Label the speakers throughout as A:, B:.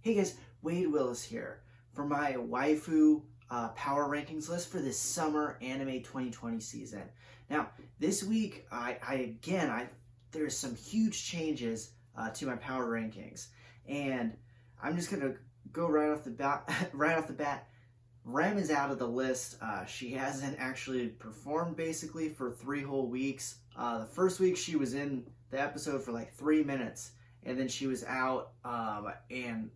A: Hey guys, Wade Willis here for my Waifu Power Rankings list for this summer anime 2020 season. Now, this week, there's some huge changes to my Power Rankings, and I'm just gonna go right off the bat. Right off the bat, Rem is out of the list. She hasn't actually performed basically for 3 whole weeks. The first week she was in the episode for like 3 minutes, and then she was out and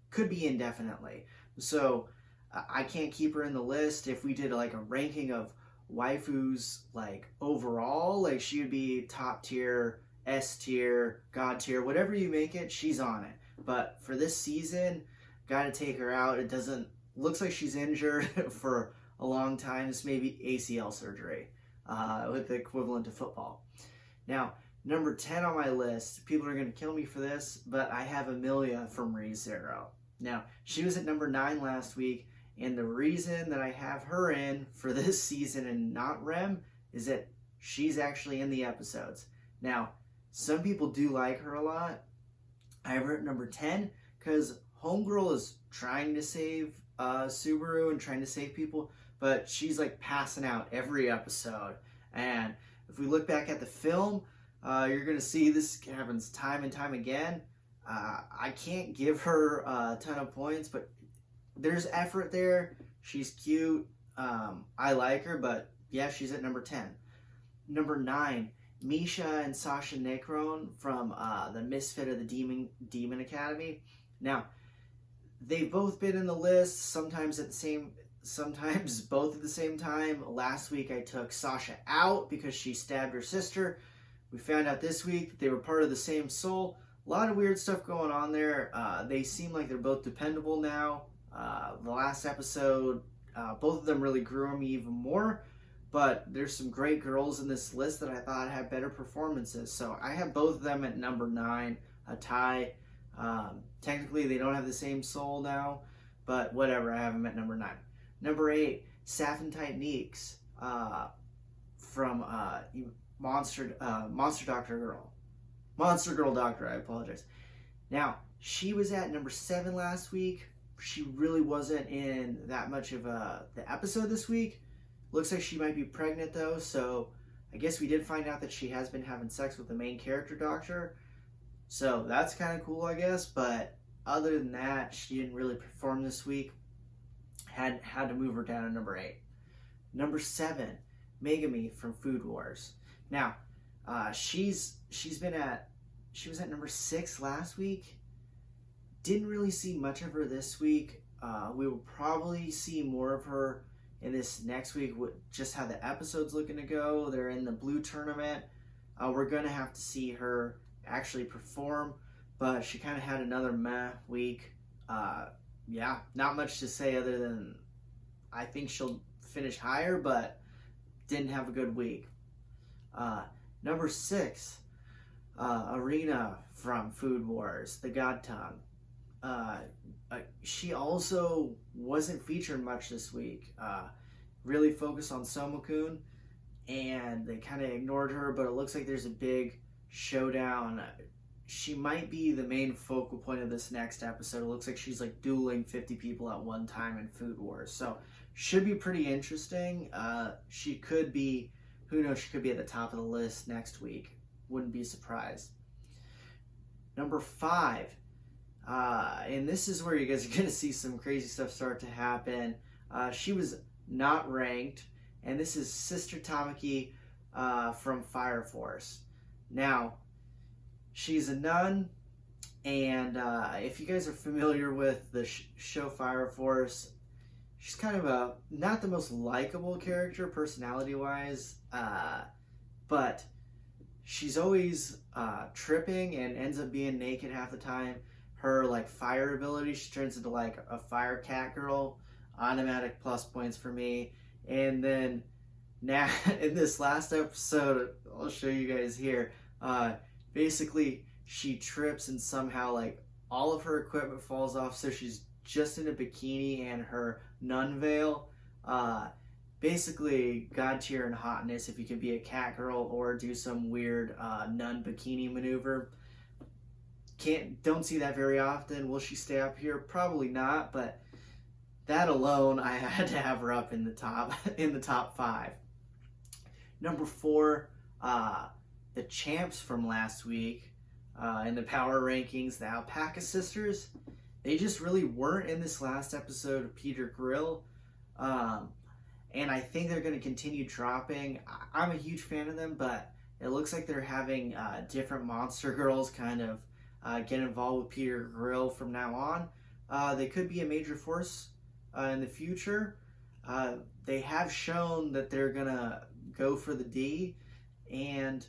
A: could be indefinitely. So I can't keep her in the list. If we did like a ranking of waifus like overall, like she would be top tier, S tier, God tier, whatever you make it, she's on it. But for this season, gotta take her out. It doesn't looks like she's injured for a long time. This may be ACL surgery with the equivalent to football. Now, number 10 on my list, people are going to kill me for this, but I have Emilia from Re:Zero. Now, she was at number 9 last week, and the reason that I have her in for this season and not Rem is that she's actually in the episodes. Now, some people do like her a lot. I have her at number 10 because Homegirl is trying to save Subaru and trying to save people, but she's like passing out every episode. And if we look back at the film, you're going to see this happens time and time again. I can't give her a ton of points, but there's effort there. She's cute. I like her, but yeah, she's at number 10. Number 9, Misha and Sasha Necron from the Misfit of the Demon Academy. Now, they've both been in the list, sometimes both at the same time. Last week I took Sasha out because she stabbed her sister. We found out this week that they were part of the same soul. A lot of weird stuff going on there. They seem like they're both dependable now. The last episode, both of them really grew on me even more. But there's some great girls in this list that I thought had better performances. So I have both of them at number 9, a tie. Technically, they don't have the same soul now, but whatever, I have them at number 9. Number 8, Saphentite Neikes from Monster Girl Doctor, I apologize. Now, she was at number 7 last week. She really wasn't in that much of the episode this week. Looks like she might be pregnant though, so I guess we did find out that she has been having sex with the main character doctor. So that's kind of cool, I guess, but other than that, she didn't really perform this week. Had to move her down to number 8. Number 7, Megumi from Food Wars. Now, she was at number 6 last week. Didn't really see much of her this week. We will probably see more of her in this next week with just how the episode's looking to go. They're in the blue tournament. We're gonna have to see her actually perform, but she kind of had another meh week. Yeah, not much to say other than I think she'll finish higher, but didn't have a good week. Number 6, Erina from Food Wars, the God Tongue. She also wasn't featured much this week. Really focused on Soma-kun, and they kind of ignored her, but it looks like there's a big showdown. She might be the main focal point of this next episode. It looks like she's like dueling 50 people at one time in Food Wars, so should be pretty interesting. She could be, who knows, she could be at the top of the list next week. Wouldn't be surprised. Number 5, and this is where you guys are going to see some crazy stuff start to happen. She was not ranked, and this is Sister Tamaki from Fire Force. Now, she's a nun, and if you guys are familiar with the show Fire Force, she's kind of not the most likable character personality-wise, but she's always tripping and ends up being naked half the time. Her like fire ability, she turns into like a fire cat girl. Automatic plus points for me. And then now in this last episode, I'll show you guys here. Basically, she trips and somehow like all of her equipment falls off, so she's just in a bikini and her nun veil. Basically, God tier and hotness if you could be a cat girl or do some weird nun bikini maneuver. don't see that very often. Will she stay up here? Probably not, but that alone, I had to have her up in the top 5. Number 4, the champs from last week in the power rankings, the Alpacas Sisters. They just really weren't in this last episode of Peter Grill. And I think they're going to continue dropping. I'm a huge fan of them, but it looks like they're having different monster girls kind of get involved with Peter Grill from now on. They could be a major force in the future. They have shown that they're going to go for the D, and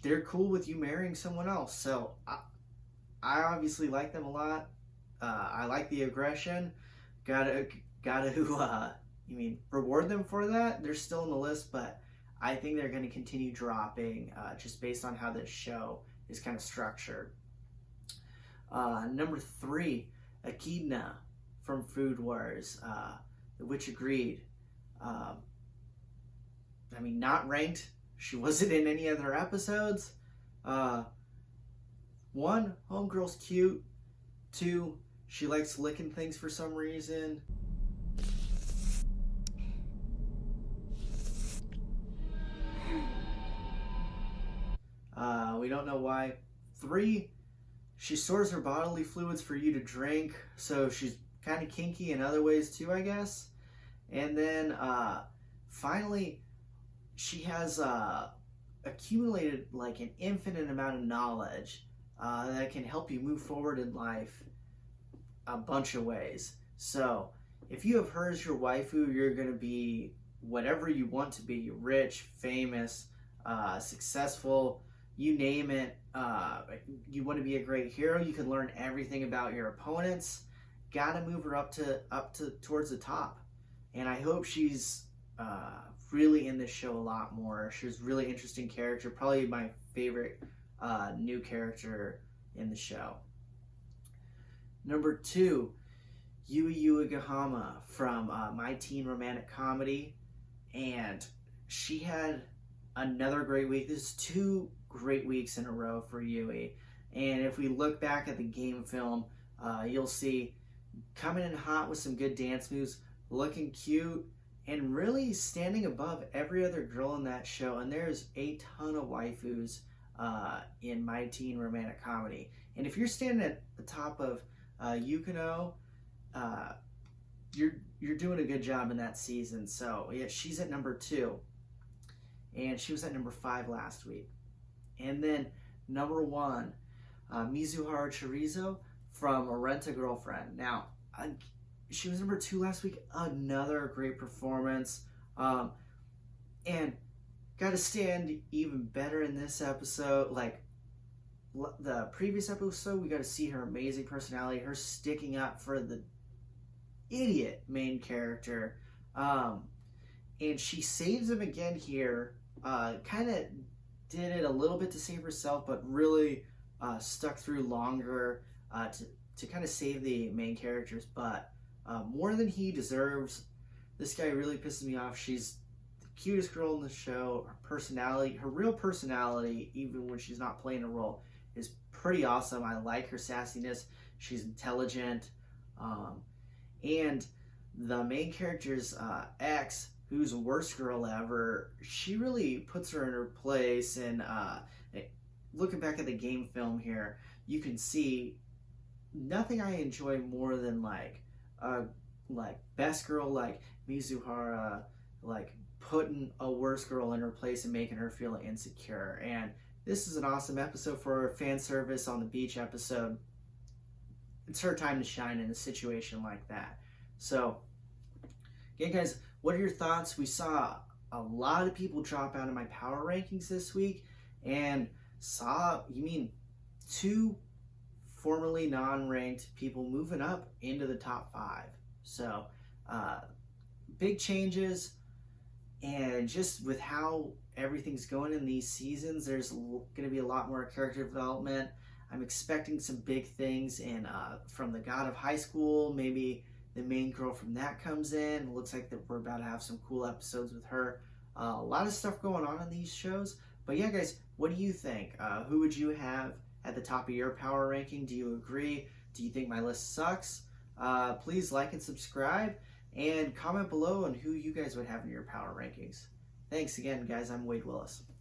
A: they're cool with you marrying someone else. So I obviously like them a lot. I like the aggression. Gotta reward them for that. They're still on the list, but I think they're going to continue dropping just based on how this show is kind of structured. Number 3, Echidna from Food Wars, the Witch Agreed. Not ranked. She wasn't in any other episodes. 1, homegirl's cute. 2, she likes licking things for some reason. We don't know why. 3, she stores her bodily fluids for you to drink, so she's kind of kinky in other ways too, I guess. And then finally, she has accumulated like an infinite amount of knowledge that can help you move forward in life a bunch of ways. So if you have her as your waifu, you're going to be whatever you want to be: rich, famous, successful, you name it. You want to be a great hero. You can learn everything about your opponents. Gotta move her up to towards the top. And I hope she's really in this show a lot more. She's a really interesting character. Probably my favorite new character in the show. Number 2, Yui Yuigahama from My Teen Romantic Comedy. And she had another great week. This is 2 great weeks in a row for Yui. And if we look back at the game film, you'll see coming in hot with some good dance moves, looking cute, and really standing above every other girl in that show. And there's a ton of waifus in My Teen Romantic Comedy. And if you're standing at the top of Yukino, you're doing a good job in that season. So yeah, she's at number 2. And she was at number 5 last week. And then number 1, Mizuhara Chizuru from A Rent-A-Girlfriend. Now, she was number 2 last week. Another great performance. And got to stand even better in this episode. Like the previous episode, we got to see her amazing personality, her sticking up for the idiot main character. And she saves him again here. Kind of did it a little bit to save herself, but really stuck through longer to kind of save the main character's butt. More than he deserves. This guy really pisses me off. She's the cutest girl in the show. Her personality, her real personality, even when she's not playing a role, is pretty awesome. I like her sassiness. She's intelligent. And the main character's ex, who's worst girl ever, she really puts her in her place. And looking back at the game film here, you can see nothing I enjoy more than like best girl like Mizuhara, like putting a worst girl in her place and making her feel insecure. And this is an awesome episode for a fan service on the beach episode. It's her time to shine in a situation like that. So again, guys, what are your thoughts? We saw a lot of people drop out of my power rankings this week, and saw 2 formerly non-ranked people moving up into the top 5. So big changes, and just with how everything's going in these seasons, there's going to be a lot more character development. I'm expecting some big things in from the God of High School. Maybe the main girl from that comes in. It looks like that we're about to have some cool episodes with her. A lot of stuff going on in these shows. But yeah, guys, what do you think? Who would you have at the top of your power ranking. Do you agree? Do you think my list sucks? Please like and subscribe, and comment below on who you guys would have in your power rankings. Thanks again, guys. I'm Wade Willis.